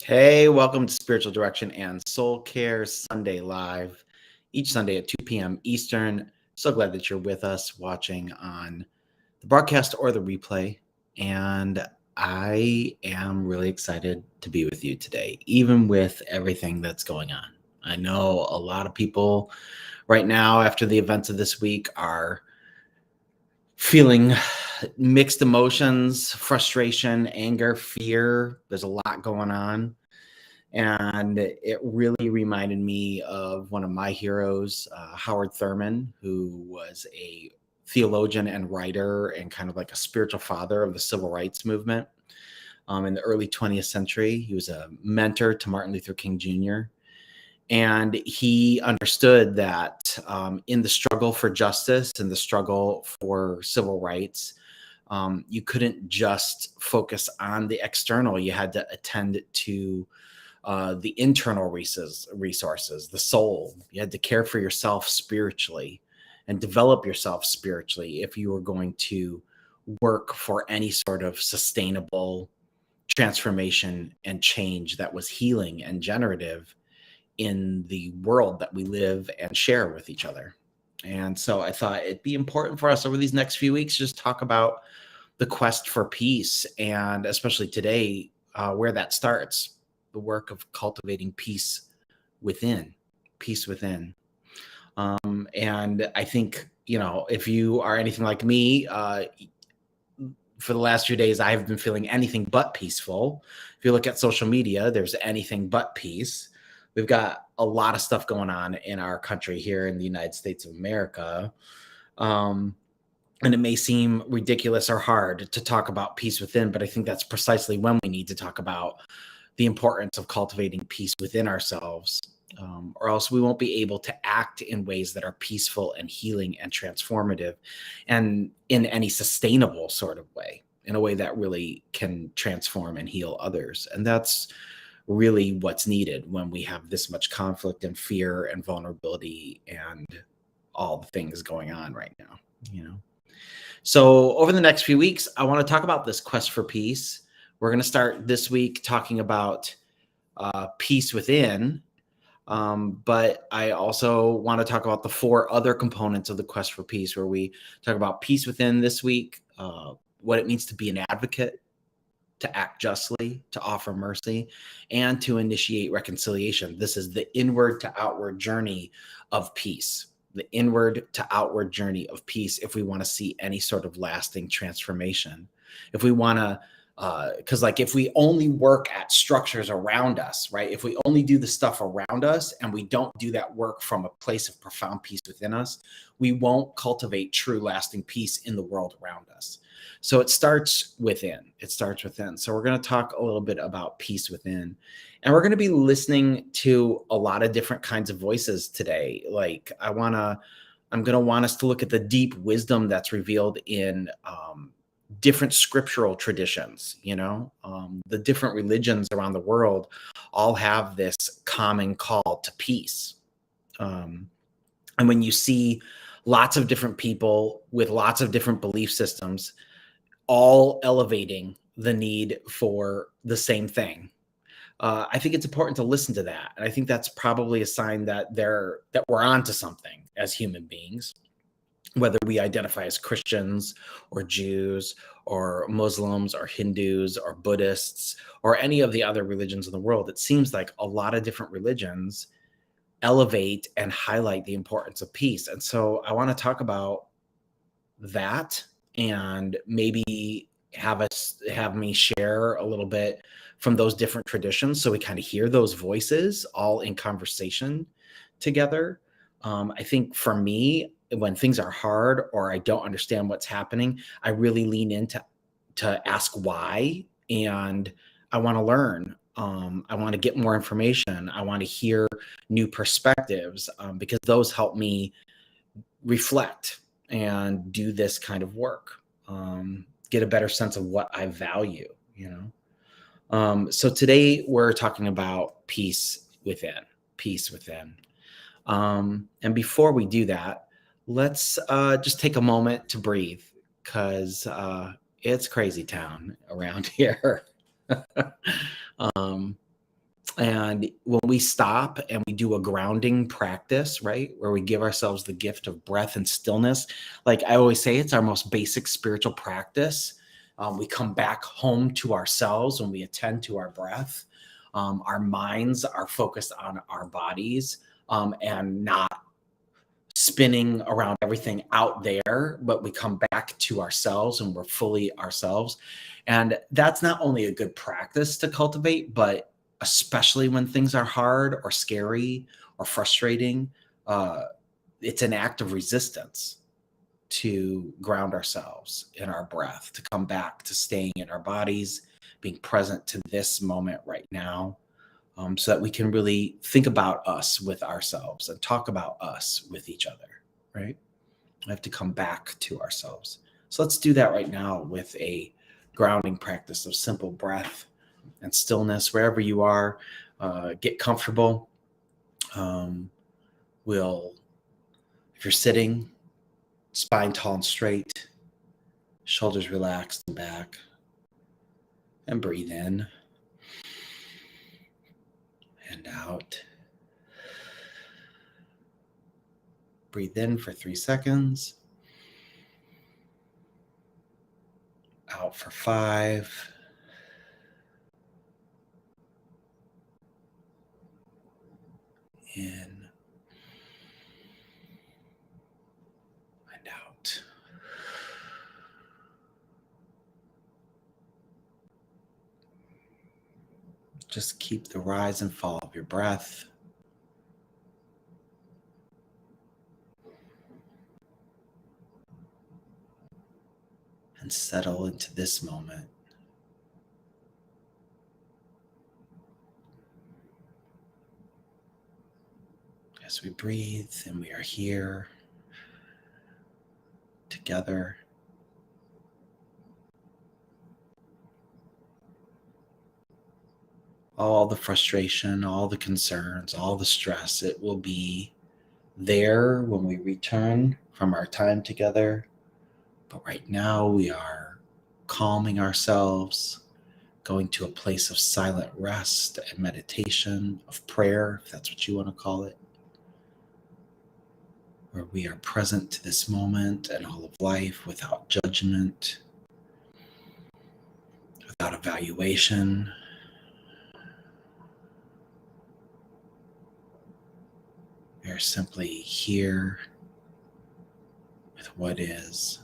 Hey, welcome to Spiritual Direction and Soul Care Sunday Live, each Sunday at 2 p.m. Eastern. So glad that you're with us watching on the broadcast or the replay. And I am really excited to be with you today, even with everything that's going on. I know a lot of people right now, after the events of this week, are feeling mixed emotions, frustration, anger, fear. There's a lot going on. And it really reminded me of one of my heroes, Howard Thurman, who was a theologian and writer and kind of like a spiritual father of the civil rights movement in the early 20th century. He was a mentor to Martin Luther King Jr. And he understood that in the struggle for justice and the struggle for civil rights, you couldn't just focus on the external. You had to attend to the internal resources, the soul. You had to care for yourself spiritually and develop yourself spiritually if you were going to work for any sort of sustainable transformation and change that was healing and generative in the world that we live and share with each other. And so I thought it'd be important for us over these next few weeks just talk about the quest for peace, and especially today, where that starts, the work of cultivating peace within, peace within. And I think, if you are anything like me, for the last few days, I have been feeling anything but peaceful. If you look at social media, there's anything but peace. We've got a lot of stuff going on in our country here in the United States of America. And it may seem ridiculous or hard to talk about peace within, but I think that's precisely when we need to talk about the importance of cultivating peace within ourselves, or else we won't be able to act in ways that are peaceful and healing and transformative and in any sustainable sort of way, in a way that really can transform and heal others. And that's really what's needed when we have this much conflict and fear and vulnerability and all the things going on right now, So over the next few weeks, I want to talk about this quest for peace. We're going to start this week talking about peace within, but I also want to talk about the 4 other components of the quest for peace, where we talk about peace within this week, what it means to be an advocate, to act justly, to offer mercy, and to initiate reconciliation. This is the inward to outward journey of peace. The inward to outward journey of peace, if we want to see any sort of lasting transformation. If we want to, because if we only work at structures around us, right? If we only do the stuff around us and we don't do that work from a place of profound peace within us, we won't cultivate true lasting peace in the world around us. So it starts within. It starts within. So we're going to talk a little bit about peace within. And we're going to be listening to a lot of different kinds of voices today. I'm going to want us to look at the deep wisdom that's revealed in different scriptural traditions. The different religions around the world all have this common call to peace. And when you see lots of different people with lots of different belief systems, all elevating the need for the same thing, I think it's important to listen to that. And I think that's probably a sign that we're onto something as human beings, whether we identify as Christians or Jews or Muslims or Hindus or Buddhists or any of the other religions in the world. It seems like a lot of different religions elevate and highlight the importance of peace. And so I want to talk about that and maybe have me share a little bit from those different traditions, so we kind of hear those voices all in conversation together. I think for me, when things are hard or I don't understand what's happening, I really lean into ask why, and I want to learn. I want to get more information. I want to hear new perspectives, because those help me reflect and do this kind of work, get a better sense of what I value, So today we're talking about peace within, peace within. And before we do that, let's just take a moment to breathe, because it's crazy town around here. And when we stop and we do a grounding practice, right, where we give ourselves the gift of breath and stillness, like I always say, it's our most basic spiritual practice. We come back home to ourselves when we attend to our breath. Our minds are focused on our bodies, and not spinning around everything out there, but we come back to ourselves and we're fully ourselves. And that's not only a good practice to cultivate, but especially when things are hard or scary or frustrating, uh, it's an act of resistance to ground ourselves in our breath, to come back to staying in our bodies, being present to this moment right now, so that we can really think about us with ourselves and talk about us with each other, right? We have to come back to ourselves. So let's do that right now with a grounding practice of simple breath and stillness wherever you are. Get comfortable. We'll, if you're sitting, spine tall and straight, shoulders relaxed and back, and breathe in and out. Breathe in for 3 seconds. Out for 5. In and out. Just keep the rise and fall of your breath. And settle into this moment. As we breathe and we are here together. All the frustration, all the concerns, all the stress, it will be there when we return from our time together. But right now we are calming ourselves, going to a place of silent rest and meditation, of prayer, if that's what you want to call it, where we are present to this moment and all of life without judgment, without evaluation. We are simply here with what is.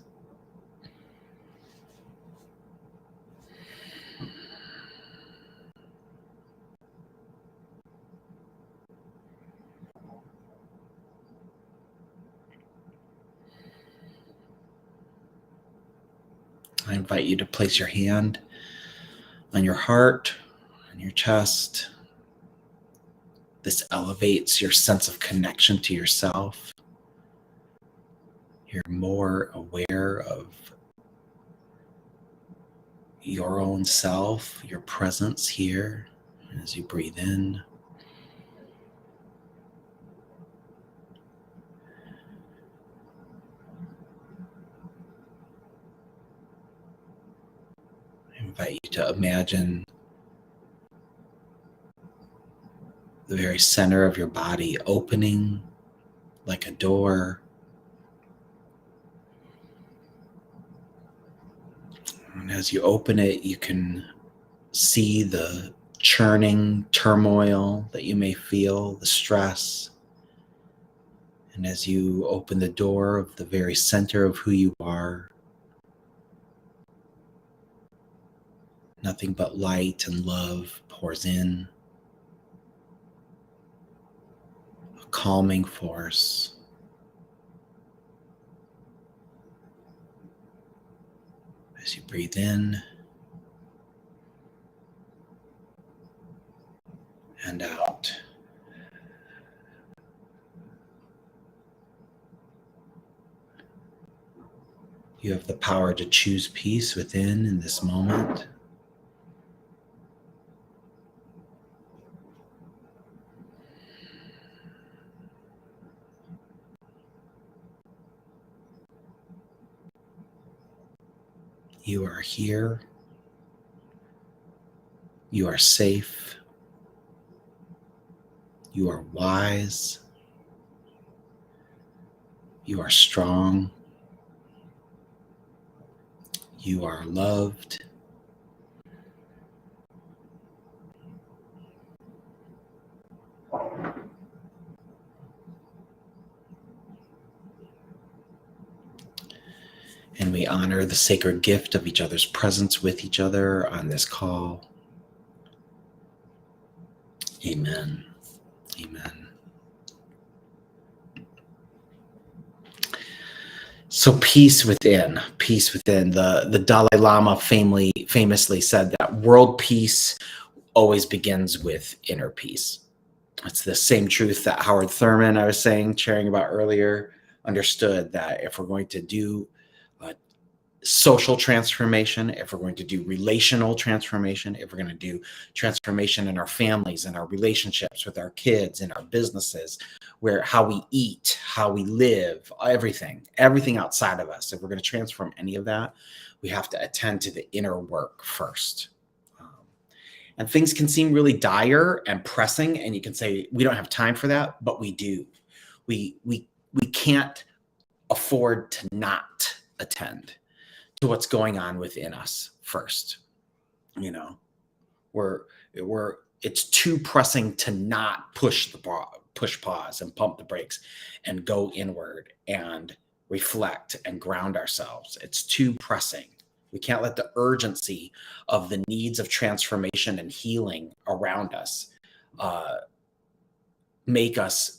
I invite you to place your hand on your heart, on your chest. This elevates your sense of connection to yourself. You're more aware of your own self, your presence here as you breathe in. I invite you to imagine the very center of your body opening like a door. And as you open it, you can see the churning turmoil that you may feel, the stress. And as you open the door of the very center of who you are, nothing but light and love pours in, a calming force. As you breathe in and out. You have the power to choose peace within in this moment. You are here. You are safe. You are wise. You are strong. You are loved. And we honor the sacred gift of each other's presence with each other on this call. Amen. Amen. So peace within. The Dalai Lama famously said that world peace always begins with inner peace. It's the same truth that Howard Thurman, I was sharing about earlier, understood, that if we're going to do social transformation, if we're going to do relational transformation, if we're going to do transformation in our families and our relationships with our kids and our businesses, where how we eat, how we live, everything outside of us, if we're going to transform any of that, we have to attend to the inner work first. And things can seem really dire and pressing, and you can say we don't have time for that, but we do. We can't afford to not attend to what's going on within us first. You know, it's too pressing to not push pause and pump the brakes and go inward and reflect and ground ourselves. It's too pressing. We can't let the urgency of the needs of transformation and healing around us make us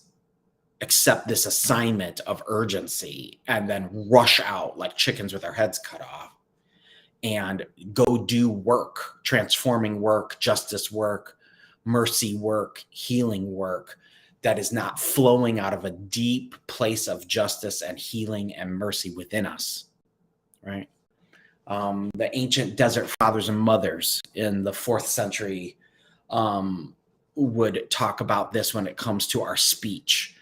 accept this assignment of urgency and then rush out like chickens with our heads cut off and go do work, transforming work, justice work, mercy work, healing work that is not flowing out of a deep place of justice and healing and mercy within us, right? The ancient desert fathers and mothers in the 4th century would talk about this when it comes to our speech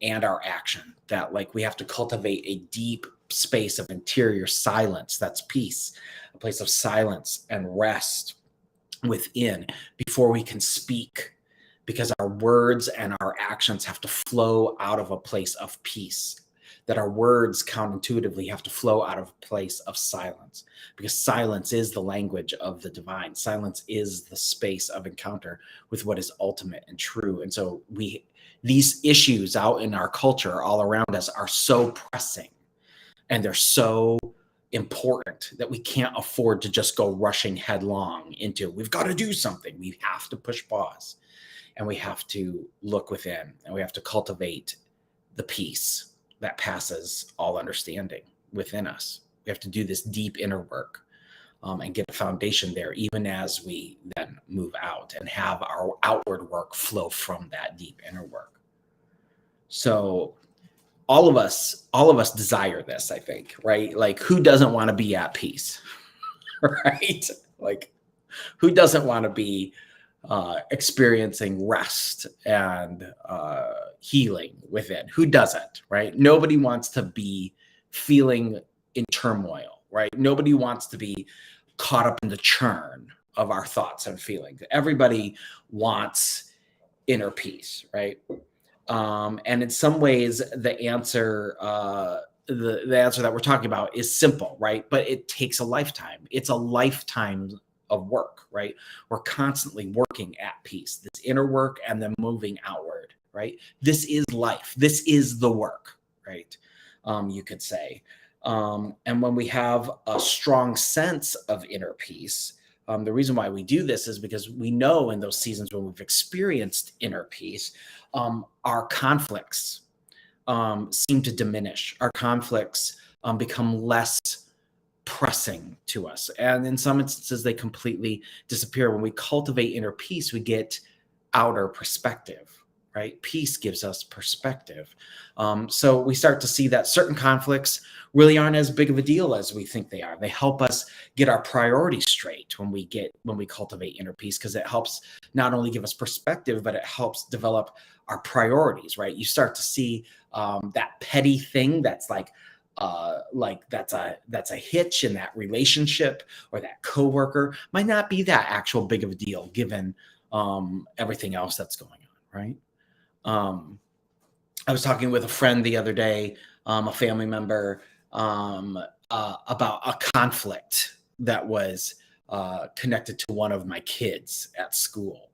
and our action, that like we have to cultivate a deep space of interior silence, that's peace, a place of silence and rest within before we can speak, because our words and our actions have to flow out of a place of peace, that our words counterintuitively have to flow out of a place of silence, because silence is the language of the divine. Silence is the space of encounter with what is ultimate and true. And so these issues out in our culture all around us are so pressing and they're so important that we can't afford to just go rushing headlong into, we've got to do something. We have to push pause and we have to look within and we have to cultivate the peace that passes all understanding within us. We have to do this deep inner work and get a foundation there, even as we then move out and have our outward work flow from that deep inner work. So all of us desire this, I think, right? Like, who doesn't want to be at peace, right? Like, who doesn't want to be experiencing rest and healing within? Who doesn't, right? Nobody wants to be feeling in turmoil, right? Nobody wants to be caught up in the churn of our thoughts and feelings. Everybody wants inner peace, right? And in some ways, the answer the answer that we're talking about is simple, right? But it takes a lifetime. It's a lifetime of work, right? We're constantly working at peace, this inner work and then moving outward, right? This is life. This is the work, right? You could say. And when we have a strong sense of inner peace, the reason why we do this is because we know in those seasons when we've experienced inner peace, our conflicts seem to diminish. Our conflicts become less pressing to us. And in some instances, they completely disappear. When we cultivate inner peace, we get outer perspective, right? Peace gives us perspective. So we start to see that certain conflicts really aren't as big of a deal as we think they are. They help us get our priorities straight when we cultivate inner peace, because it helps not only give us perspective, but it helps develop our priorities, right? You start to see that petty thing that's like that's a hitch in that relationship, or that coworker might not be that actual big of a deal given everything else that's going on, right? Um, I was talking with a friend the other day, a family member, about a conflict that was connected to one of my kids at school.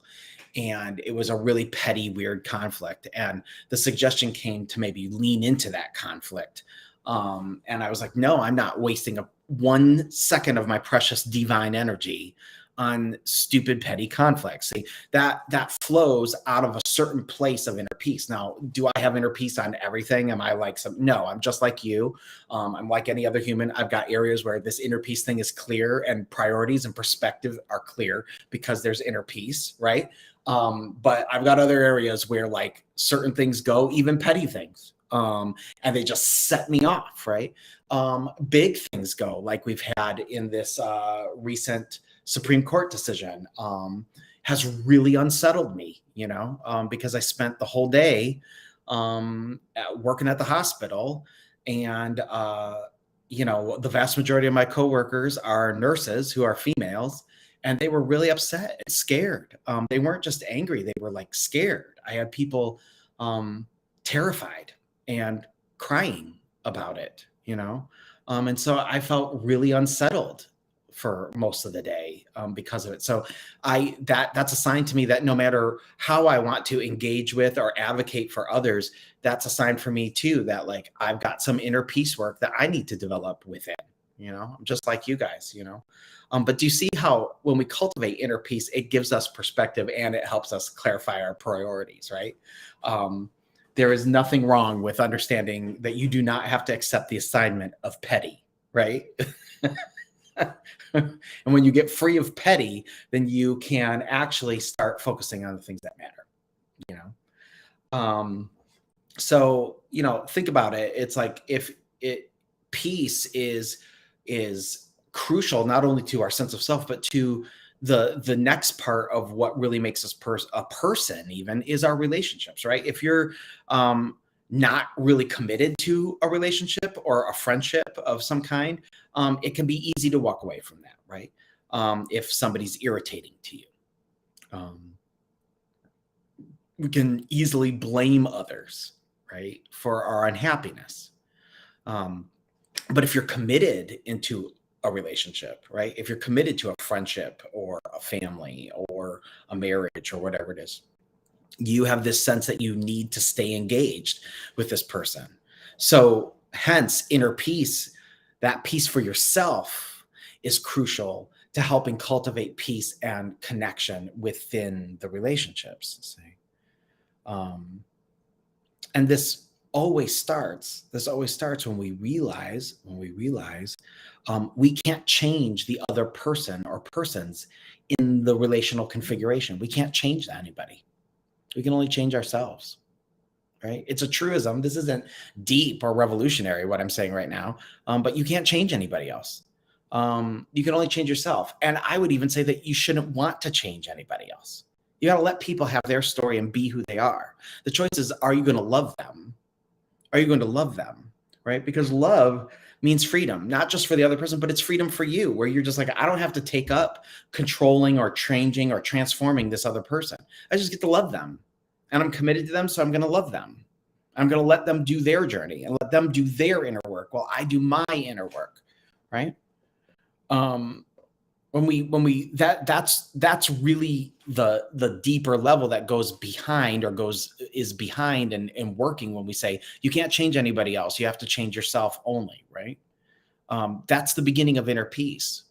And it was a really petty, weird conflict. And the suggestion came to maybe lean into that conflict. And I was like, no, I'm not wasting 1 second of my precious divine energy on stupid petty conflicts. See, that flows out of a certain place of inner peace. Now, do I have inner peace on everything? Am I like some? No, I'm just like you. I'm like any other human. I've got areas where this inner peace thing is clear and priorities and perspective are clear because there's inner peace, right? But I've got other areas where like certain things go, even petty things, and they just set me off, right? Big things go, like we've had in this recent Supreme Court decision, has really unsettled me, because I spent the whole day working at the hospital, and the vast majority of my coworkers are nurses who are females, and they were really upset and scared. They weren't just angry; they were like scared. I had people terrified and crying about it, and so I felt really unsettled for most of the day because of it. So that's a sign to me that no matter how I want to engage with or advocate for others, that's a sign for me too that like I've got some inner peace work that I need to develop within. I'm just like you guys. But do you see how when we cultivate inner peace, it gives us perspective and it helps us clarify our priorities, right? There is nothing wrong with understanding that you do not have to accept the assignment of petty, right? And when you get free of petty, then you can actually start focusing on the things that matter, so think about it. It's like peace is crucial not only to our sense of self, but to the next part of what really makes us a person even is our relationships, right? If you're not really committed to a relationship or a friendship of some kind, it can be easy to walk away from that, right? If somebody's irritating to you. We can easily blame others, right, for our unhappiness. But if you're committed into a relationship, right, if you're committed to a friendship or a family or a marriage or whatever it is, you have this sense that you need to stay engaged with this person. So hence inner peace, that peace for yourself is crucial to helping cultivate peace and connection within the relationships. And this always starts when we realize we can't change the other person or persons in the relational configuration. We can't change anybody. We can only change ourselves, right? It's a truism. This isn't deep or revolutionary, what I'm saying right now, but you can't change anybody else. You can only change yourself. And I would even say that you shouldn't want to change anybody else. You got to let people have their story and be who they are. The choice is, are you going to love them? Are you going to love them, right? Because love means freedom, not just for the other person, but it's freedom for you, where you're just like, I don't have to take up controlling or changing or transforming this other person. I just get to love them, and I'm committed to them, so I'm going to love them. I'm going to let them do their journey and let them do their inner work while I do my inner work, right? That's really the deeper level that goes behind and working when we say you can't change anybody else, you have to change yourself only, right? That's the beginning of inner peace,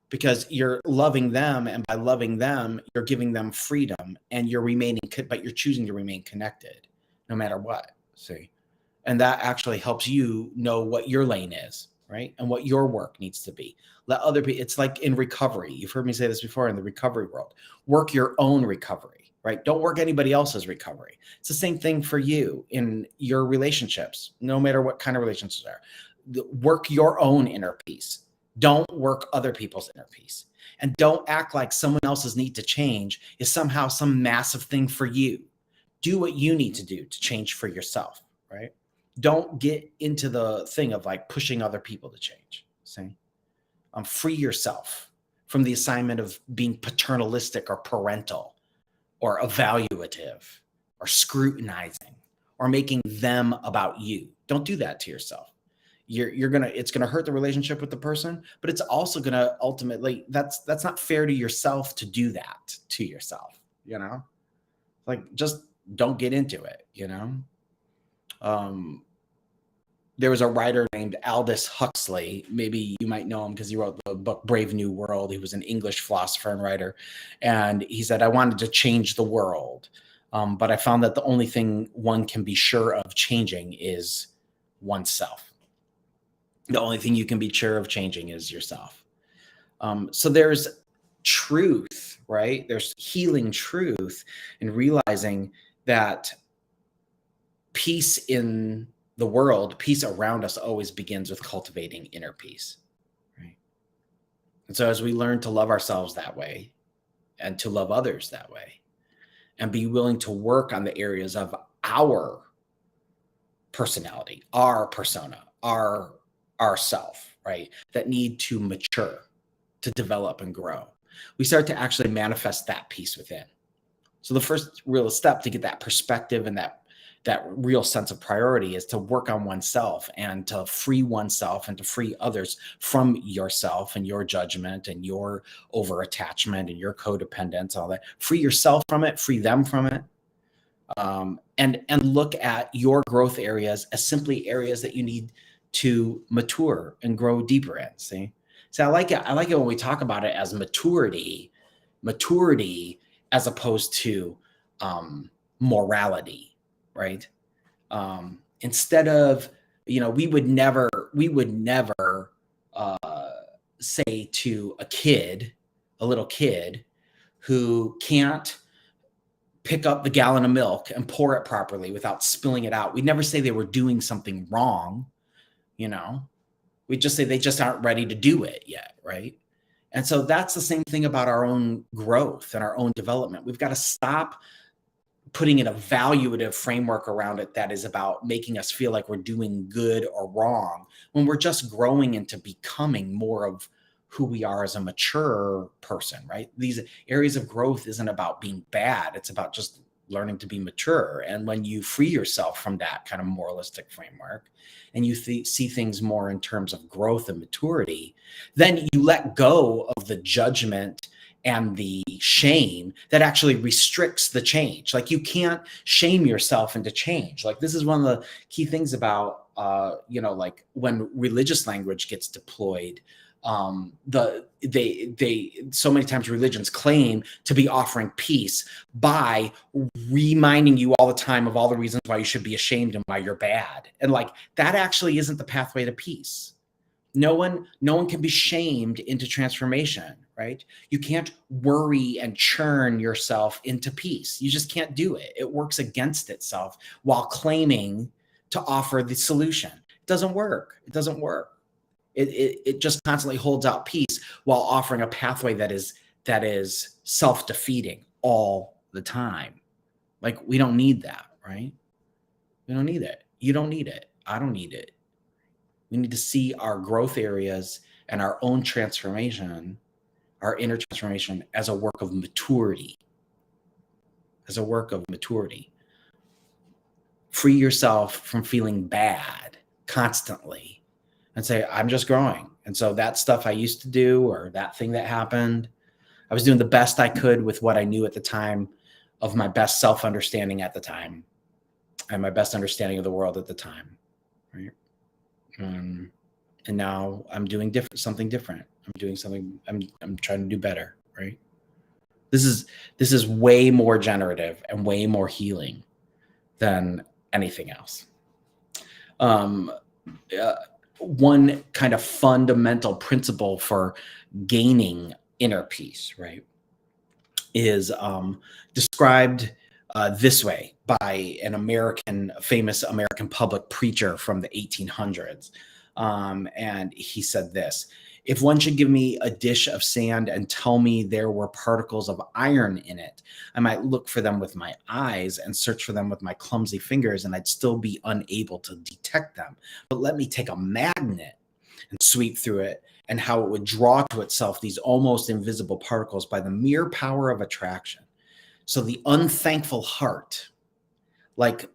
because you're loving them, and by loving them you're giving them freedom, and but you're choosing to remain connected no matter what. See, and that actually helps you know what your lane is, right? And what your work needs to be. Let other people, it's like in recovery. You've heard me say this before in the recovery world. Work your own recovery, right? Don't work anybody else's recovery. It's the same thing for you in your relationships, no matter what kind of relationships are. Work your own inner peace. Don't work other people's inner peace. And don't act like someone else's need to change is somehow some massive thing for you. Do what you need to do to change for yourself, right? Don't get into the thing of like pushing other people to change. See? Free yourself from the assignment of being paternalistic or parental or evaluative. or scrutinizing or making them about you. Don't do that to yourself. It's gonna hurt the relationship with the person, but it's also gonna ultimately, that's not fair to yourself to do that to yourself, like, just don't get into it. There was a writer named Aldous Huxley. Maybe you might know him because he wrote the book Brave New World. He was an English philosopher and writer. And he said, I wanted to change the world, but I found that the only thing one can be sure of changing is oneself. The only thing you can be sure of changing is yourself. So there's truth, right? There's healing truth in realizing that peace in the world, peace around us always begins with cultivating inner peace, right? And so as we learn to love ourselves that way and to love others that way and be willing to work on the areas of our personality, our persona, our self, right, that need to mature, to develop and grow, we start to actually manifest that peace within. So the first real step to get that perspective and that real sense of priority is to work on oneself and to free oneself and to free others from yourself and your judgment and your over attachment and your codependence, all that. Free yourself from it, free them from it. And look at your growth areas as simply areas that you need to mature and grow deeper in. See, I like it. I like it when we talk about it as maturity as opposed to morality. Right. Instead of, we would never say to a little kid who can't pick up the gallon of milk and pour it properly without spilling it out. We'd never say they were doing something wrong. We'd just say they just aren't ready to do it yet. Right. And so that's the same thing about our own growth and our own development. We've got to stop putting in a evaluative framework around it that is about making us feel like we're doing good or wrong when we're just growing into becoming more of who we are as a mature person, right? These areas of growth isn't about being bad. It's about just learning to be mature. And when you free yourself from that kind of moralistic framework and you see things more in terms of growth and maturity, then you let go of the judgment and the shame that actually restricts the change. Like, you can't shame yourself into change. Like, this is one of the key things about, like when religious language gets deployed, so many times religions claim to be offering peace by reminding you all the time of all the reasons why you should be ashamed and why you're bad. And like, that actually isn't the pathway to peace. No one can be shamed into transformation, right? You can't worry and churn yourself into peace. You just can't do it. It works against itself while claiming to offer the solution. It doesn't work. It just constantly holds out peace while offering a pathway that is self-defeating all the time. Like, we don't need that, right? We don't need it. You don't need it. I don't need it. We need to see our growth areas and our own transformation, our inner transformation, as a work of maturity. Free yourself from feeling bad constantly and say, I'm just growing. And so that stuff I used to do, or that thing that happened, I was doing the best I could with what I knew at the time, of my best self-understanding at the time and my best understanding of the world at the time, right? And now I'm doing something different. I'm trying to do better, right? This is way more generative and way more healing than anything else. One kind of fundamental principle for gaining inner peace, right, is described this way by an famous American public preacher from the 1800s. And he said this: if one should give me a dish of sand and tell me there were particles of iron in it, I might look for them with my eyes and search for them with my clumsy fingers, and I'd still be unable to detect them. But let me take a magnet and sweep through it, and how it would draw to itself these almost invisible particles by the mere power of attraction. So the unthankful heart like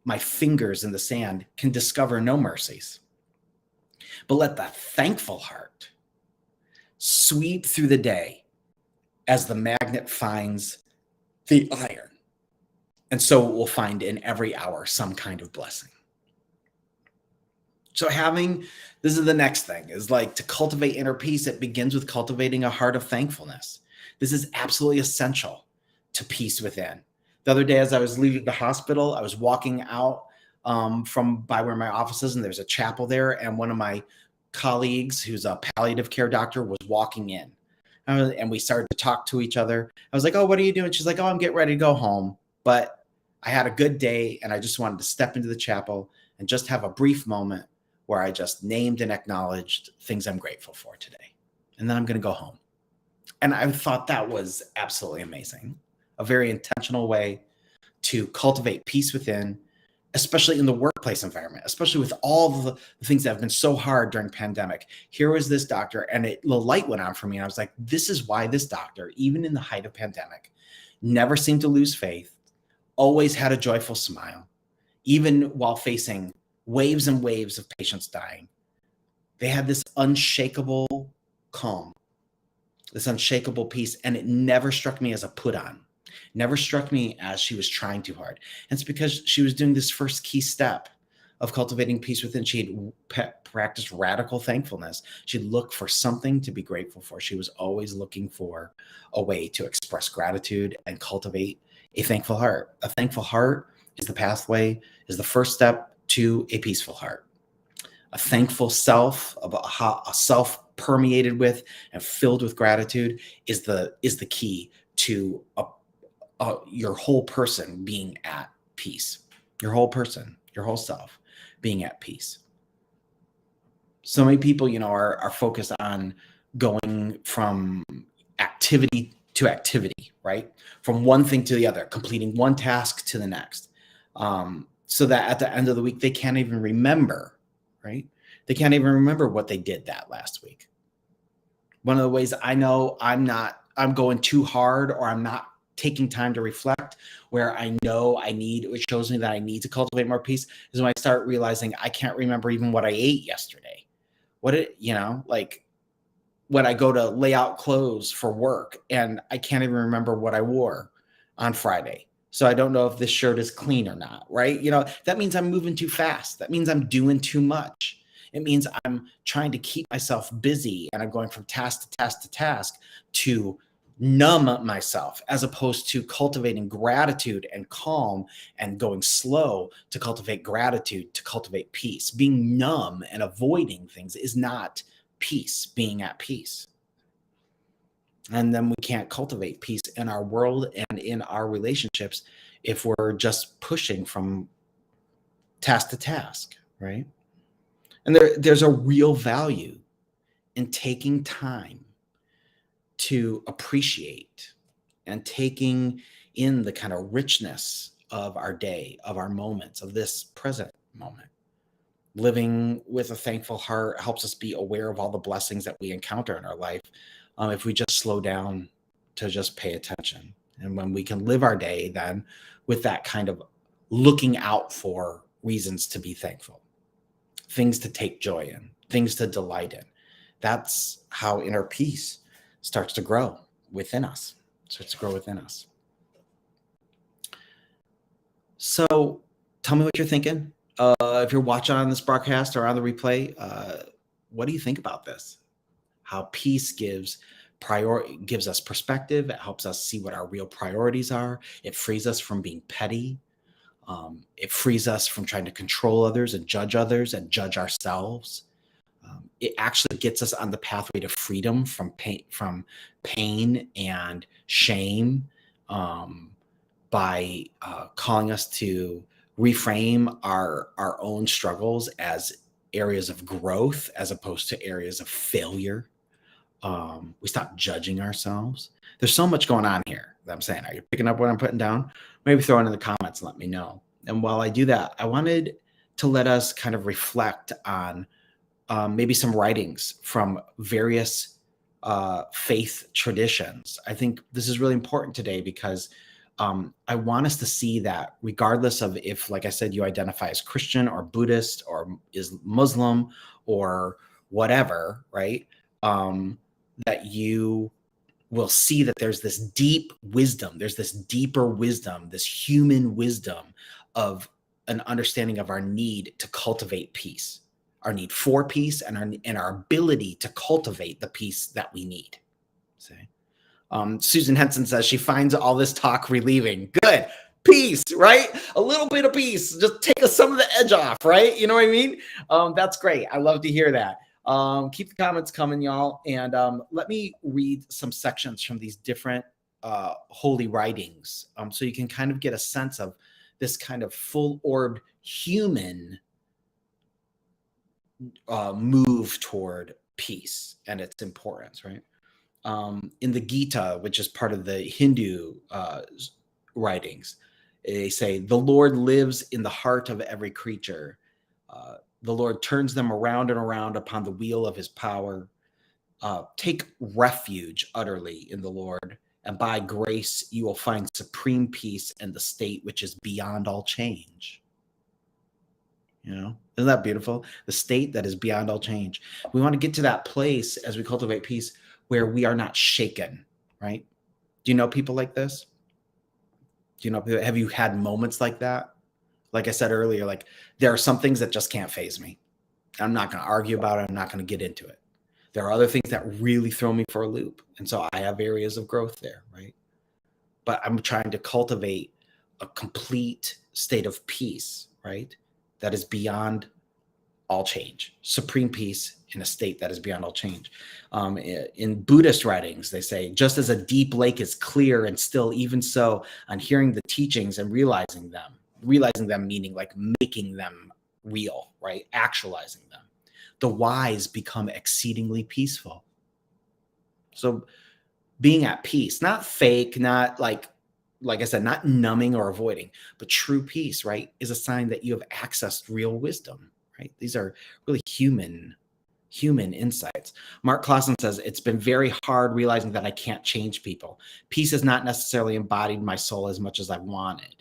my fingers in the sand, can discover no mercies. But let the thankful heart sweep through the day as the magnet finds the iron. And so it will find in every hour some kind of blessing. So this is the next thing, is like to cultivate inner peace. It begins with cultivating a heart of thankfulness. This is absolutely essential to peace within. The other day, as I was leaving the hospital, I was walking out from by where my office is, and there's a chapel there. And one of my colleagues, who's a palliative care doctor, was walking in. And we started to talk to each other. I was like, "Oh, what are you doing?" She's like, "Oh, I'm getting ready to go home. But I had a good day, and I just wanted to step into the chapel and just have a brief moment where I just named and acknowledged things I'm grateful for today. And then I'm going to go home." And I thought that was absolutely amazing. A very intentional way to cultivate peace within, especially in the workplace environment, especially with all the things that have been so hard during pandemic. Here was this doctor, and the light went on for me. And I was like, this is why this doctor, even in the height of pandemic, never seemed to lose faith, always had a joyful smile, even while facing waves and waves of patients dying. They had this unshakable calm, this unshakable peace, and it never struck me as a put on, never struck me as she was trying too hard. And it's because she was doing this first key step of cultivating peace within. She had practiced radical thankfulness. She'd look for something to be grateful for. She was always looking for a way to express gratitude and cultivate a thankful heart. A thankful heart is the pathway, is the first step to a peaceful heart. A thankful self, a self permeated with and filled with gratitude, is the key to your whole person being at peace. Your whole person, your whole self being at peace. So many people, are focused on going from activity to activity, right? From one thing to the other, completing one task to the next. So that at the end of the week, they can't even remember, right? They can't even remember what they did that last week. One of the ways I know I'm going too hard, or I'm not taking time to reflect, where I know which shows me that I need to cultivate more peace, is when I start realizing I can't remember even what I ate yesterday. Like when I go to lay out clothes for work and I can't even remember what I wore on Friday. So I don't know if this shirt is clean or not, right? That means I'm moving too fast. That means I'm doing too much. It means I'm trying to keep myself busy, and I'm going from task to task to task to numb myself, as opposed to cultivating gratitude and calm, and going slow to cultivate gratitude, to cultivate peace. Being numb and avoiding things is not peace, being at peace. And then we can't cultivate peace in our world and in our relationships if we're just pushing from task to task, right? And there's a real value in taking time to appreciate and taking in the kind of richness of our day, of our moments, of this present moment. Living with a thankful heart helps us be aware of all the blessings that we encounter in our life, if we just slow down to just pay attention. And when we can live our day then with that kind of looking out for reasons to be thankful, things to take joy in, things to delight in, that's how inner peace starts to grow within us. So tell me what you're thinking. If you're watching on this broadcast or on the replay, what do you think about this? How peace gives us perspective. It helps us see what our real priorities are. It frees us from being petty. It frees us from trying to control others and judge ourselves. It actually gets us on the pathway to freedom from pain and shame, by calling us to reframe our own struggles as areas of growth as opposed to areas of failure. We stop judging ourselves. There's so much going on here that I'm saying. Are you picking up what I'm putting down? Maybe throw it in the comments and let me know. And while I do that, I wanted to let us kind of reflect on maybe some writings from various faith traditions. I think this is really important today because I want us to see that regardless of if, like I said, you identify as Christian or Buddhist or is Muslim or whatever, right? That you will see that there's this deep wisdom, there's this deeper wisdom, this human wisdom of an understanding of our need to cultivate peace, our need for peace, and our ability to cultivate the peace that we need. See? Susan Henson says she finds all this talk relieving. Good. Peace, right? A little bit of peace. Just take some of the edge off, right? You know what I mean? That's great. I love to hear that. Keep the comments coming, y'all. And let me read some sections from these different holy writings so you can kind of get a sense of this kind of full-orbed human move toward peace and its importance, right? In the Gita, which is part of the Hindu writings, they say, the Lord lives in the heart of every creature. The Lord turns them around and around upon the wheel of his power. Take refuge utterly in the Lord, and by grace you will find supreme peace in the state which is beyond all change. You know, isn't that beautiful? The state that is beyond all change. We want to get to that place as we cultivate peace where we are not shaken, right? Do you know people like this? Do you know, have you had moments like that? Like I said earlier, like there are some things that just can't faze me. I'm not going to argue about it. I'm not going to get into it. There are other things that really throw me for a loop. And so I have areas of growth there, right? But I'm trying to cultivate a complete state of peace, right? That is beyond all change, supreme peace in a state that is beyond all change. In Buddhist writings, they say, just as a deep lake is clear and still, even so, on hearing the teachings and realizing them meaning like making them real, right? Actualizing them. The wise become exceedingly peaceful. So being at peace, not fake, not like I said, not numbing or avoiding, but true peace, right, is a sign that you have accessed real wisdom, right? These are really human insights. Mark Clausen says, it's been very hard realizing that I can't change people. Peace has not necessarily embodied my soul as much as I wanted.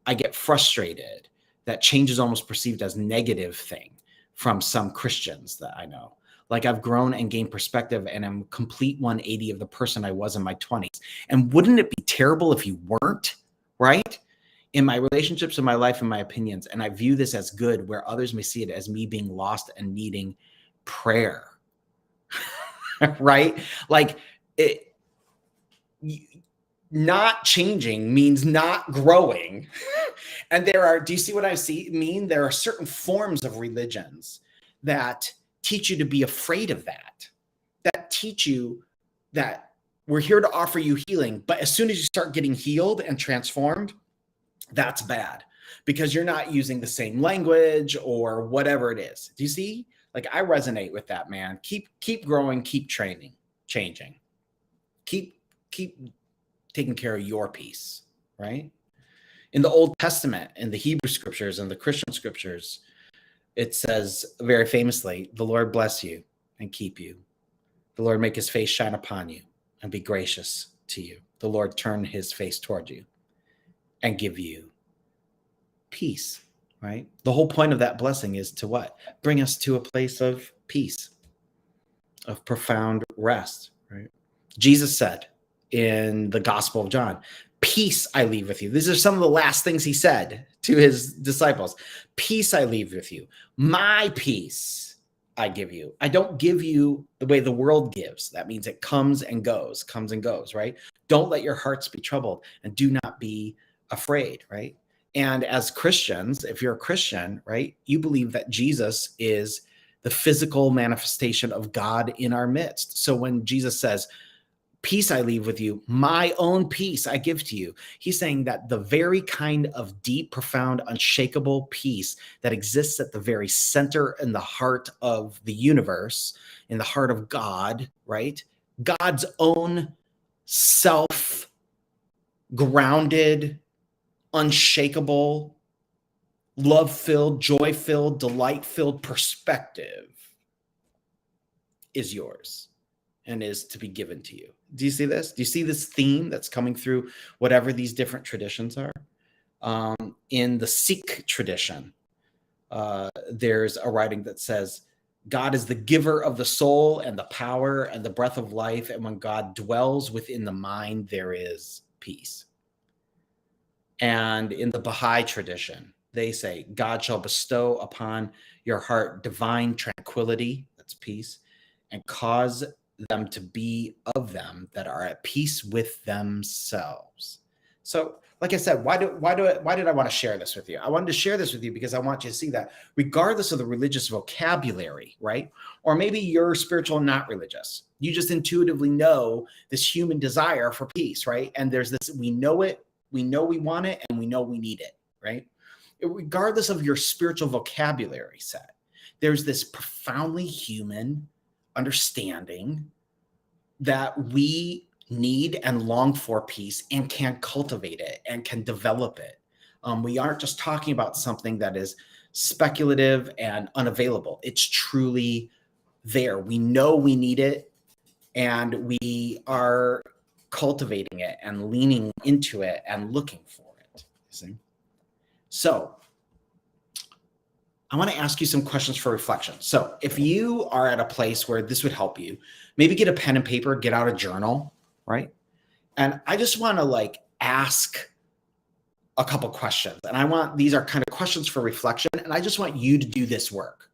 I get frustrated that change is almost perceived as negative thing from some Christians that I know. Like I've grown and gained perspective and I'm complete 180 of the person I was in my 20s. And wouldn't it be terrible if you weren't, right? In my relationships, in my life, in my opinions. And I view this as good where others may see it as me being lost and needing prayer, right? Like it, not changing means not growing. And do you see what I mean? There are certain forms of religions that teach you to be afraid of that teach you that we're here to offer you healing. But as soon as you start getting healed and transformed, that's bad because you're not using the same language or whatever it is. Do you see? Like I resonate with that, man. Keep growing, keep training, changing. Keep taking care of your peace, right? In the Old Testament, in the Hebrew scriptures and the Christian scriptures, it says very famously, the Lord bless you and keep you. The Lord make his face shine upon you and be gracious to you. The Lord turn his face toward you and give you peace, right? The whole point of that blessing is to what? Bring us to a place of peace, of profound rest, right? Jesus said in the Gospel of John, peace I leave with you. These are some of the last things he said to his disciples. Peace I leave with you. My peace I give you. I don't give you the way the world gives. That means it comes and goes, right? Don't let your hearts be troubled and do not be afraid, right? And as Christians, if you're a Christian, right, you believe that Jesus is the physical manifestation of God in our midst. So when Jesus says, peace I leave with you, my own peace I give to you. He's saying that the very kind of deep, profound, unshakable peace that exists at the very center in the heart of the universe, in the heart of God, right? God's own self-grounded, unshakable, love-filled, joy-filled, delight-filled perspective is yours. and is to be given to you. Do you see this? Do you see this theme that's coming through whatever these different traditions are? In the Sikh tradition, there's a writing that says, God is the giver of the soul and the power and the breath of life. And when God dwells within the mind, there is peace. And in the Baha'i tradition, they say, God shall bestow upon your heart divine tranquility, that's peace, and cause them to be of them that are at peace with themselves. So, like I said, why did I want to share this with you? I wanted to share this with you because I want you to see that regardless of the religious vocabulary, right? Or maybe you're spiritual and not religious. You just intuitively know this human desire for peace, right? And there's this, we know it, we know we want it, and we know we need it, right? Regardless of your spiritual vocabulary set, there's this profoundly human understanding that we need and long for peace and can cultivate it and can develop it. We aren't just talking about something that is speculative and unavailable. It's truly there. We know we need it, and we are cultivating it and leaning into it and looking for it. See? So I want to ask you some questions for reflection. So if you are at a place where this would help you, maybe get a pen and paper, get out a journal, right? And I just want to ask a couple questions. And these are kind of questions for reflection. And I just want you to do this work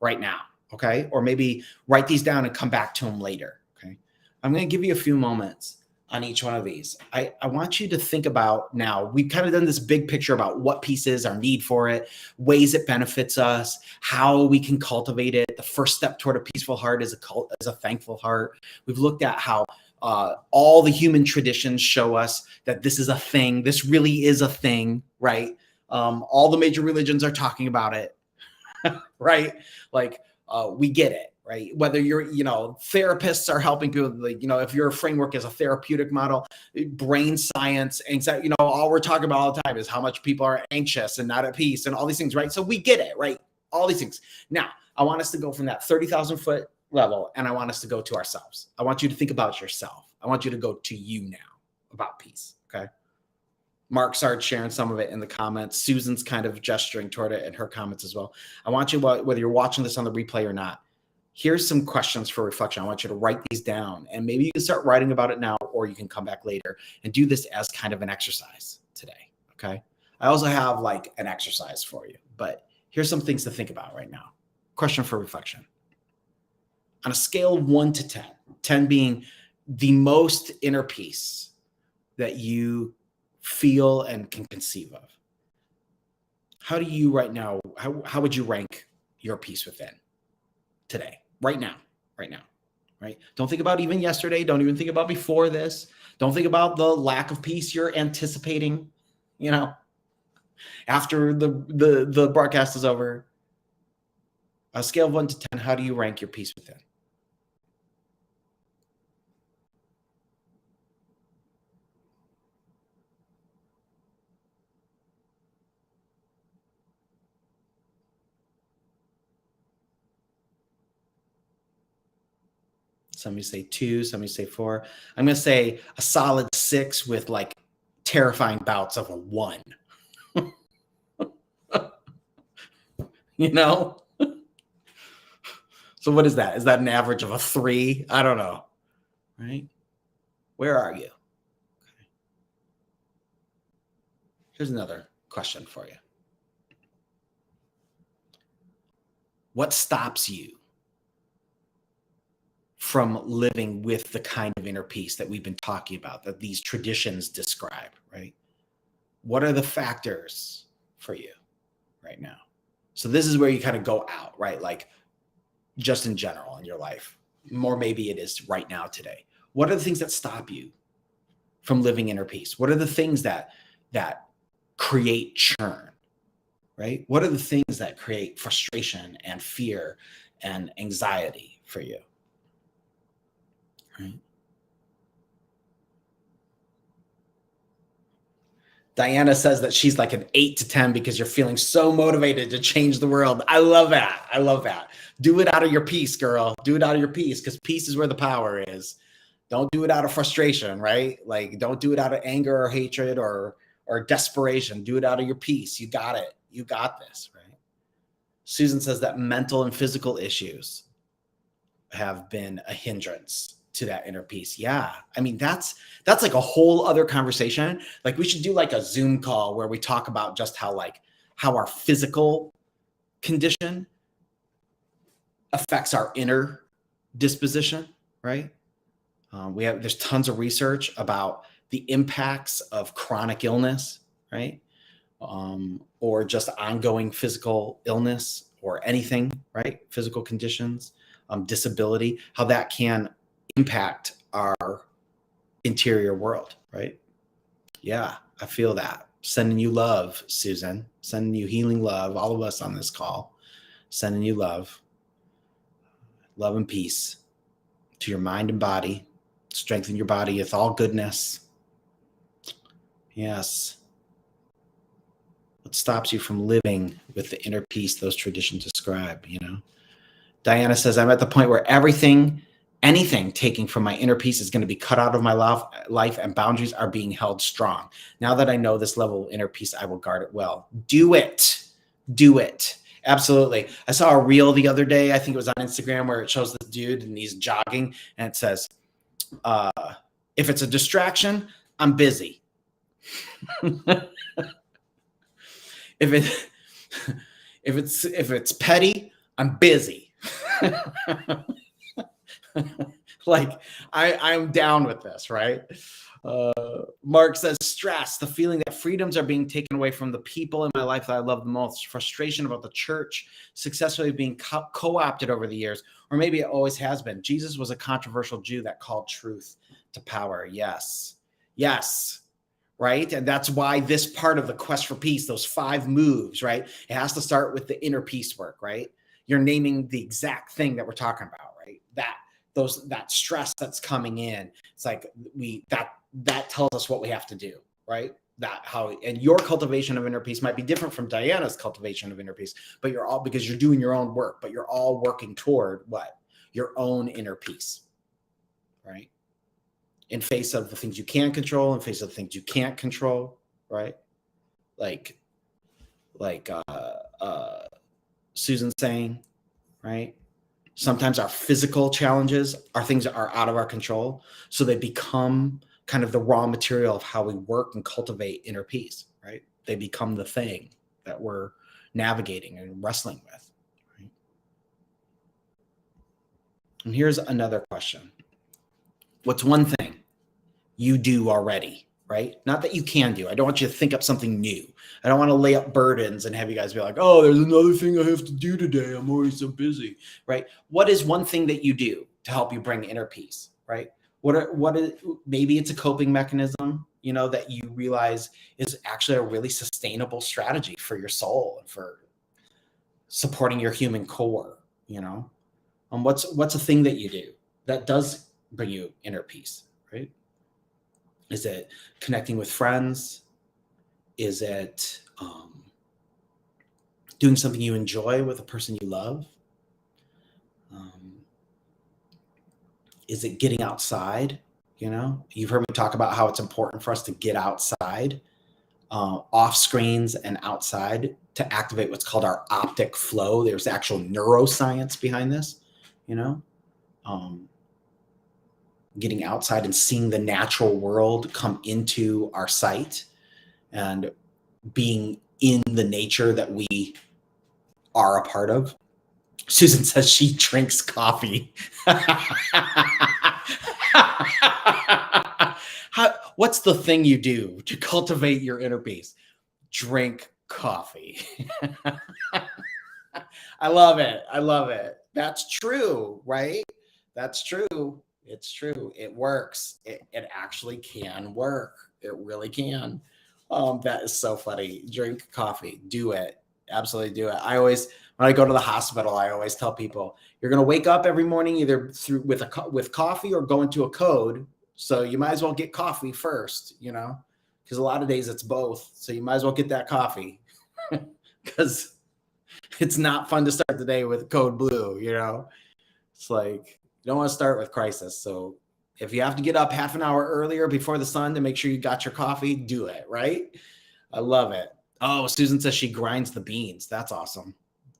right now. Okay. Or maybe write these down and come back to them later. Okay. I'm going to give you a few moments on each one of these. I want you to think about now, we've kind of done this big picture about what peace is, our need for it, ways it benefits us, how we can cultivate it. The first step toward a peaceful heart is a thankful heart. We've looked at how all the human traditions show us that this is a thing. This really is a thing, right? All the major religions are talking about it, right? We get it, right? Whether you're, therapists are helping people, if your framework is a therapeutic model, brain science, anxiety, all we're talking about all the time is how much people are anxious and not at peace and all these things, right? So we get it, right? All these things. Now, I want us to go from that 30,000 foot level, and I want us to go to ourselves. I want you to think about yourself. I want you to go to you now about peace, okay? Mark started sharing some of it in the comments. Susan's kind of gesturing toward it in her comments as well. I want you, whether you're watching this on the replay or not, here's some questions for reflection. I want you to write these down, and maybe you can start writing about it now, or you can come back later and do this as kind of an exercise today, okay? I also have an exercise for you, but here's some things to think about right now. Question for reflection. On a scale of 1 to 10, 10 being the most inner peace that you feel and can conceive of, how do you right now, how would you rank your peace within today, right now, right? Don't think about even yesterday. Don't even think about before this. Don't think about the lack of peace you're anticipating, after the broadcast is over. On a scale of 1 to 10, how do you rank your peace within? Somebody say 2, somebody say 4. I'm going to say a solid 6 with terrifying bouts of a 1. So what is that? Is that an average of a 3? I don't know. Right? Where are you? Okay. Here's another question for you. What stops you from living with the kind of inner peace that we've been talking about, that these traditions describe, right? What are the factors for you right now? So this is where you kind of go out, right? Just in general in your life, or maybe it is right now today. What are the things that stop you from living inner peace? What are the things that create churn, right? What are the things that create frustration and fear and anxiety for you? Right? Diana says that she's like an 8 to 10 because you're feeling so motivated to change the world. I love that. I love that. Do it out of your peace, girl. Do it out of your peace, because peace is where the power is. Don't do it out of frustration, right? Like, don't do it out of anger or hatred or desperation. Do it out of your peace. You got it. You got this, right? Susan says that mental and physical issues have been a hindrance to that inner peace. Yeah. I mean, that's like a whole other conversation. Like, we should do like a Zoom call where we talk about just how our physical condition affects our inner disposition, right? There's tons of research about the impacts of chronic illness, right? Or just ongoing physical illness or anything, right? Physical conditions, disability, how that can impact our interior world, right? Yeah, I feel that. Sending you love, Susan. Sending you healing love. All of us on this call, sending you love. Love and peace to your mind and body. Strengthen your body with all goodness. Yes. What stops you from living with the inner peace those traditions describe, you know? Diana says, I'm at the point where anything taking from my inner peace is going to be cut out of my life, and boundaries are being held strong. Now that I know this level of inner peace, I will guard it well. Do it. Do it. Absolutely. I saw a reel the other day, I think it was on Instagram, where it shows this dude and he's jogging and it says, if it's a distraction, I'm busy. if it's petty, I'm busy. Like, I'm down with this, right? Mark says, stress, the feeling that freedoms are being taken away from the people in my life that I love the most, frustration about the church successfully being co-opted over the years, or maybe it always has been. Jesus was a controversial Jew that called truth to power. Yes. Yes. Right. And that's why this part of the quest for peace, those 5 moves, right? It has to start with the inner peace work, right? You're naming the exact thing that we're talking about, right? That stress that's coming in. It's like that tells us what we have to do, right? And your cultivation of inner peace might be different from Diana's cultivation of inner peace, but because you're doing your own work, but you're all working toward what? Your own inner peace, right? In face of the things you can control, in face of the things you can't control, right? Like Susan's saying, right? Sometimes our physical challenges are things that are out of our control. So they become kind of the raw material of how we work and cultivate inner peace, right? They become the thing that we're navigating and wrestling with, right? And here's another question. What's one thing you do already, right? Not that you can do. I don't want you to think up something new. I don't want to lay up burdens and have you guys be like, oh, there's another thing I have to do today. I'm already so busy, right? What is one thing that you do to help you bring inner peace, right? Maybe it's a coping mechanism, you know, that you realize is actually a really sustainable strategy for your soul and for supporting your human core, you know? What's a thing that you do that does bring you inner peace, right? Is it connecting with friends? Is it doing something you enjoy with a person you love? Is it getting outside? You know, you've heard me talk about how it's important for us to get outside, off screens and outside, to activate what's called our optic flow. There's actual neuroscience behind this, you know. Getting outside and seeing the natural world come into our sight and being in the nature that we are a part of. Susan says she drinks coffee. What's the thing you do to cultivate your inner peace? Drink coffee. I love it. I love it. That's true, right? That's true. It's true. It works. It actually can work. It really can. That is so funny. Drink coffee. Do it. Absolutely do it. When I go to the hospital, I always tell people, you're going to wake up every morning either with coffee or go into a code. So you might as well get coffee first, you know, because a lot of days it's both. So you might as well get that coffee because it's not fun to start the day with code blue, you know? It's like, you don't want to start with crisis. So if you have to get up half an hour earlier before the sun to make sure you got your coffee, do it, right? I love it. Oh, Susan says she grinds the beans. That's awesome.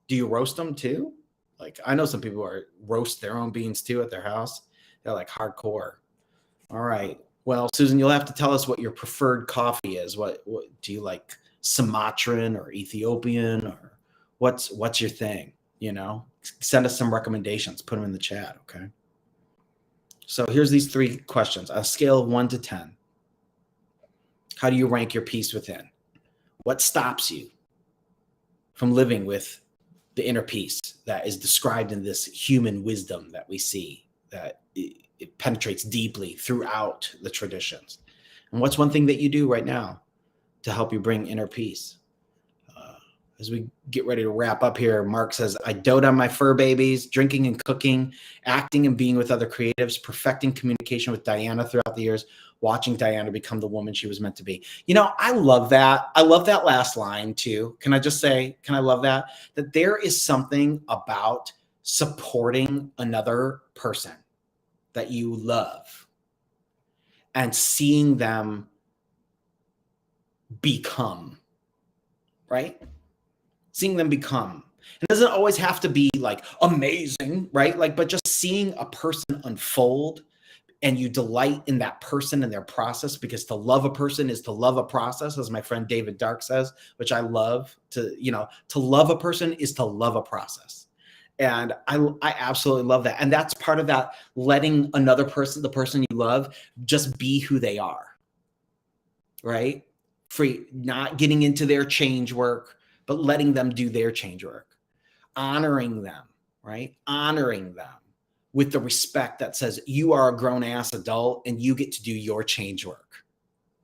Do you roast them too? Like, I know some people are roast their own beans too at their house. They're like hardcore. All right. Well, Susan, you'll have to tell us what your preferred coffee is. What do you like? Sumatran or Ethiopian, or what's your thing? You know, send us some recommendations. Put them in the chat. Okay. So here's these 3 questions. On a scale of 1 to 10, how do you rank your peace within? What stops you from living with the inner peace that is described in this human wisdom that we see, that it penetrates deeply throughout the traditions? And what's one thing that you do right now to help you bring inner peace? As we get ready to wrap up here, Mark says, I dote on my fur babies, drinking and cooking, acting and being with other creatives, perfecting communication with Diana throughout the years, watching Diana become the woman she was meant to be. You know, I love that. I love that last line too. Can I just say, can I love that? That there is something about supporting another person that you love and seeing them become, right? Seeing them become. It doesn't always have to be like amazing, right? Like, but just seeing a person unfold and you delight in that person and their process, because to love a person is to love a process, as my friend David Dark says, which I love. To love a person is to love a process. And I absolutely love that. And that's part of that, letting another person, the person you love, just be who they are, right? Free, not getting into their change work, but letting them do their change work, honoring them, right? Honoring them with the respect that says you are a grown ass adult and you get to do your change work,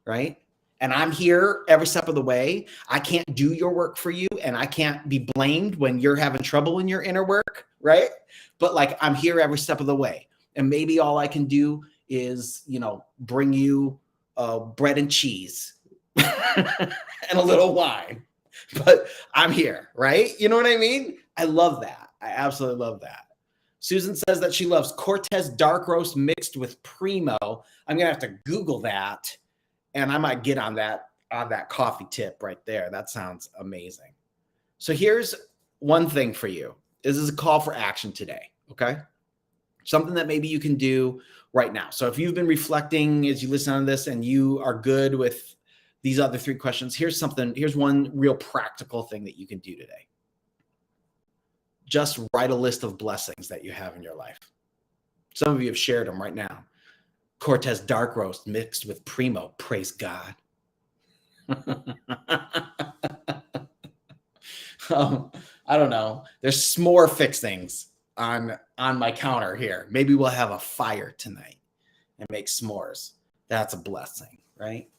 right? And I'm here every step of the way. I can't do your work for you, and I can't be blamed when you're having trouble in your inner work, right? But like, I'm here every step of the way. And maybe all I can do is, bring you bread and cheese and a little wine. But I'm here, right? You know what I mean? I love that. I absolutely love that. Susan says that she loves Cortez dark roast mixed with Primo. I'm going to have to Google that, and I might get on that coffee tip right there. That sounds amazing. So here's one thing for you. This is a call for action today, okay? Something that maybe you can do right now. So if you've been reflecting as you listen to this and you are good with these other 3 questions, here's one real practical thing that you can do today. Just write a list of blessings that you have in your life. Some of you have shared them right now. Cortez dark roast mixed with Primo, praise God. I don't know. There's s'more fixings on my counter here. Maybe we'll have a fire tonight and make s'mores. That's a blessing, right?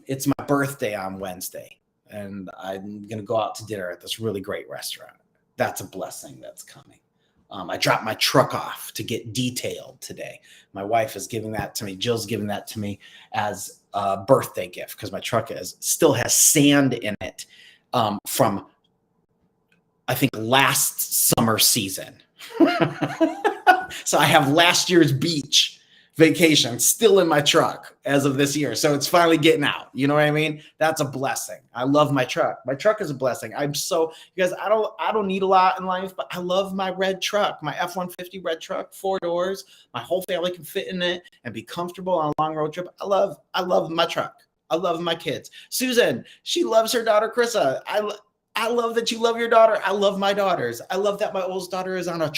It's my birthday on Wednesday, and I'm going to go out to dinner at this really great restaurant. That's a blessing that's coming. I dropped my truck off to get detailed today. My wife is giving that to me. Jill's giving that to me as a birthday gift because my truck still has sand in it from, I think, last summer season. So I have last year's beach vacation still in my truck as of this year. So it's finally getting out. You know what I mean? That's a blessing. I love my truck. My truck is a blessing. You guys, I don't need a lot in life, but I love my red truck, my F-150 red truck, 4 doors. My whole family can fit in it and be comfortable on a long road trip. I love my truck. I love my kids. Susan, she loves her daughter, Krissa. I love that you love your daughter. I love my daughters. I love that my oldest daughter is on a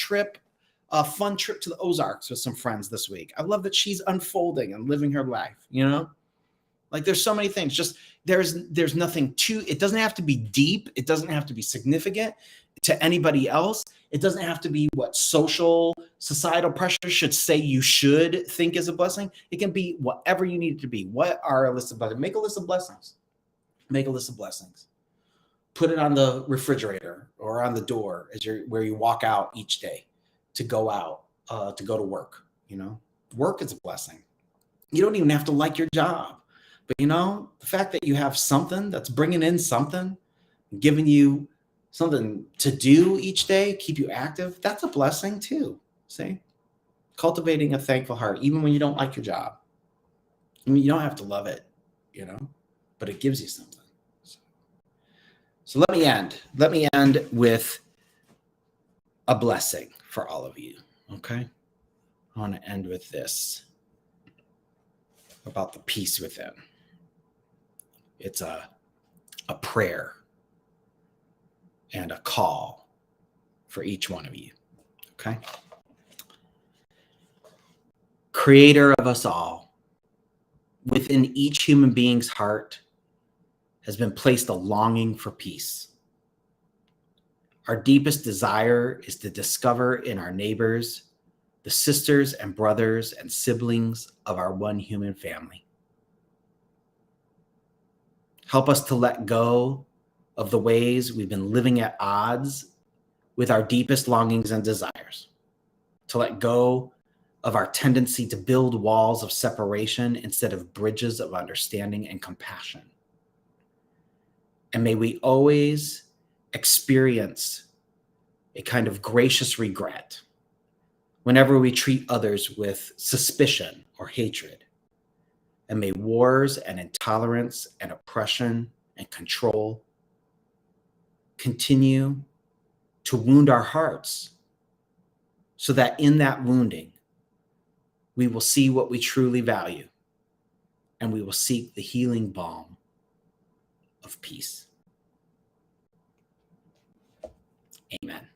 fun trip to the Ozarks with some friends this week. I love that she's unfolding and living her life, Like, there's so many things. Just there's nothing it doesn't have to be deep. It doesn't have to be significant to anybody else. It doesn't have to be what societal pressure should say you should think is a blessing. It can be whatever you need it to be. What are a list of blessings? Make a list of blessings. Make a list of blessings. Put it on the refrigerator or on the door where you walk out each day to go out, to go to work. Work is a blessing. You don't even have to like your job. But the fact that you have something that's bringing in something, giving you something to do each day, keep you active, that's a blessing too. See? Cultivating a thankful heart, even when you don't like your job. I mean, you don't have to love it, but it gives you something. So let me end. Let me end with a blessing for all of you, okay? I want to end with this about the peace within. It's a prayer and a call for each one of you, okay? Creator of us all, within each human being's heart has been placed a longing for peace. Our deepest desire is to discover in our neighbors the sisters and brothers and siblings of our one human family. Help us to let go of the ways we've been living at odds with our deepest longings and desires, to let go of our tendency to build walls of separation instead of bridges of understanding and compassion. And may we always experience a kind of gracious regret whenever we treat others with suspicion or hatred. And may wars and intolerance and oppression and control continue to wound our hearts, so that in that wounding, we will see what we truly value, and we will seek the healing balm of peace. Amen.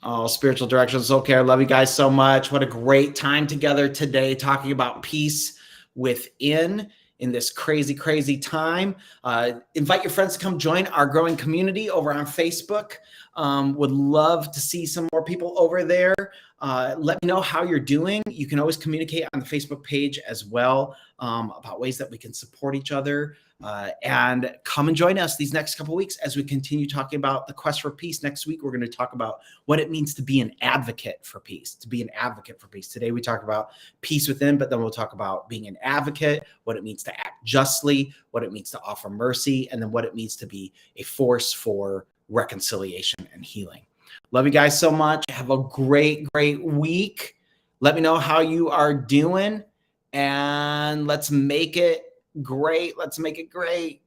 Oh, spiritual direction, soul care. Love you guys so much. What a great time together today talking about peace within in this crazy, crazy time. Invite your friends to come join our growing community over on Facebook. Would love to see some more people over there. Let me know how you're doing. You can always communicate on the Facebook page as well about ways that we can support each other. And come and join us these next couple of weeks as we continue talking about the quest for peace. Next week, we're going to talk about what it means to be an advocate for peace, Today, we talk about peace within, but then we'll talk about being an advocate, what it means to act justly, what it means to offer mercy, and then what it means to be a force for reconciliation and healing. Love you guys so much. Have a great, great week. Let me know how you are doing, and let's make it great. Let's make it great.